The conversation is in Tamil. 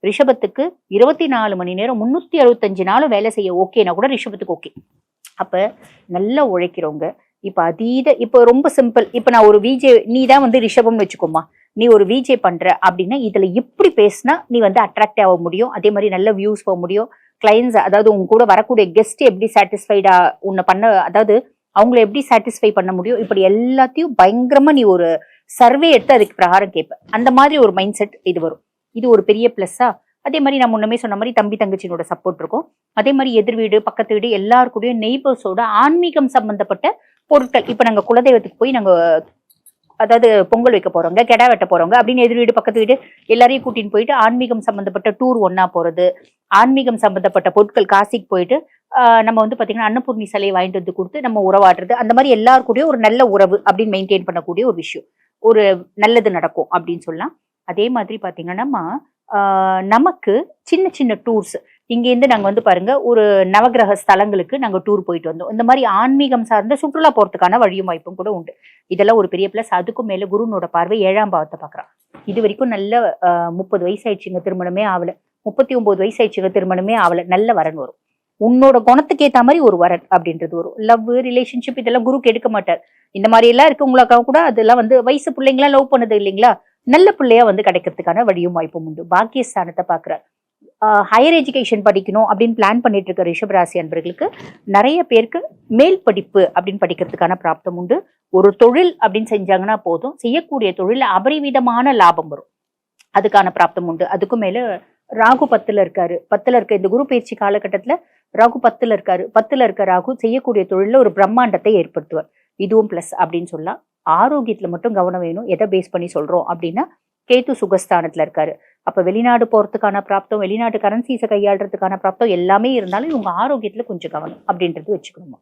ரிஷபத்துக்கு 24 மணி நேரம் 365 நாளும் வேலை செய்ய ஓகேனா கூட ரிஷபத்துக்கு ஓகே. அப்ப நல்லா உழைக்கிறவங்க இப்ப ரொம்ப சிம்பிள். இப்ப நான் ஒரு விஜே, நீ தான் வந்து ரிஷபம்னு வச்சுக்கோமா, நீ ஒரு விஜே பண்ற அப்படின்னா இதுல எப்படி பேசினா நீ வந்து அட்ராக்ட் ஆக முடியும், அதே மாதிரி நல்ல வியூஸ் போக முடியும், கிளைண்ட்ஸ் அதாவது உங்க கூட வரக்கூடிய கெஸ்ட் எப்படி சாட்டிஸ்ஃபைடா உன்னை பண்ண, அதாவது அவங்கள எப்படி சாட்டிஸ்ஃபை பண்ண முடியும், இப்படி எல்லாத்தையும் பயங்கரமா நீ ஒரு சர்வே எடுத்து அதுக்கு பிரகாரம் கேட்ப. அந்த மாதிரி ஒரு மைண்ட் செட் இது வரும். இது ஒரு பெரிய பிளஸ்ஸா. அதே மாதிரி நான் முன்னமே சொன்ன மாதிரி தம்பி தங்கச்சினோட சப்போர்ட் இருக்கும். அதே மாதிரி எதிர் வீடு பக்கத்து வீடு எல்லாருக்கூடயும் நெய்பர்ஸோட ஆன்மீகம் சம்பந்தப்பட்ட பொருட்கள், இப்ப நாங்க குலதெய்வத்துக்கு போய் நாங்க அதாவது பொங்கல் வைக்க போறவங்க, கெடா வெட்ட போறவங்க அப்படின்னு எதிர் வீடு பக்கத்து வீடு எல்லாரையும் கூட்டின்னு போயிட்டு ஆன்மீகம் சம்பந்தப்பட்ட டூர் ஒன்னா போறது, ஆன்மீகம் சம்பந்தப்பட்ட பொருட்கள் காசிக்கு போயிட்டு நம்ம வந்து பாத்தீங்கன்னா அன்னபூர்ணி சிலையை வாங்கிட்டு வந்து கொடுத்து நம்ம உறவாடுறது, அந்த மாதிரி எல்லாருக்கூடயும் ஒரு நல்ல உறவு அப்படின்னு மெயின்டைன் பண்ணக்கூடிய ஒரு விஷயம், ஒரு நல்லது நடக்கும் அப்படின்னு சொல்லலாம். அதே மாதிரி பாத்தீங்கன்னா நமக்கு சின்ன சின்ன டூர்ஸ், இங்கேருந்து நாங்க வந்து பாருங்க ஒரு நவகிரக ஸ்தலங்களுக்கு நாங்க டூர் போயிட்டு வந்தோம். இந்த மாதிரி ஆன்மீகம் சார்ந்த சுற்றுலா போறதுக்கான வழியும் வாய்ப்பும் கூட உண்டு. இதெல்லாம் ஒரு பெரிய பிளஸ். அதுக்கும் மேல குருனோட பார்வை 7ஆம் பாவத்தை பாக்குறான். இது வரைக்கும் நல்ல 30 வயசு ஆயிடுச்சுங்க, திருமணமே ஆகல, 39 வயசு ஆயிடுச்சுங்க, திருமணமே ஆகல, நல்ல வரன் வரும். உன்னோட குணத்துக்கு ஏத்த மாதிரி ஒரு வரன் அப்படின்றது வரும். லவ் ரிலேஷன்ஷிப் இதெல்லாம் குருக்கு எடுக்க மாட்டார். இந்த மாதிரி எல்லாம் இருக்கு உங்களுக்கு கூட, அதெல்லாம் வந்து வயசு பிள்ளைங்களா லவ் பண்ணது இல்லைங்களா, நல்ல பிள்ளையா வந்து கிடைக்கிறதுக்கான வழியும் வாய்ப்பும் உண்டு. பாக்கியஸ்தானத்தை பாக்குறார். ஹையர் எஜுகேஷன் படிக்கணும் அப்படின்னு பிளான் பண்ணிட்டு இருக்க ரிஷபராசி அன்பர்களுக்கு நிறைய பேருக்கு மேல் படிப்பு அப்படின்னு படிக்கிறதுக்கான பிராப்தம் உண்டு. ஒரு தொழில் அப்படின்னு செஞ்சாங்கன்னா போதும், செய்யக்கூடிய தொழில அபரிவிதமான லாபம் வரும், அதுக்கான பிராப்தம் உண்டு. அதுக்கும் மேல ராகு 10ல இருக்காரு. 10ல இருக்க இந்த குரு பயிற்சி காலகட்டத்துல ராகு 10ல இருக்காரு. 10ல இருக்க ராகு செய்யக்கூடிய தொழில ஒரு பிரம்மாண்டத்தை ஏற்படுத்துவார். இதுவும் பிளஸ் அப்படின்னு சொல்லலாம். ஆரோக்கியத்துல மட்டும் கவனம் வேணும். எதை பேஸ் பண்ணி சொல்றோம் அப்படின்னா, கேத்து சுகஸ்தானத்துல இருக்காரு. அப்ப வெளிநாடு போறதுக்கான பிராப்தம், வெளிநாட்டு கரன்சிஸை கையாளுறதுக்கான பிராப்தம் எல்லாமே இருந்தாலும் இவங்க ஆரோக்கியத்துல கொஞ்சம் கவனம் அப்படின்றது வச்சுக்கணும்.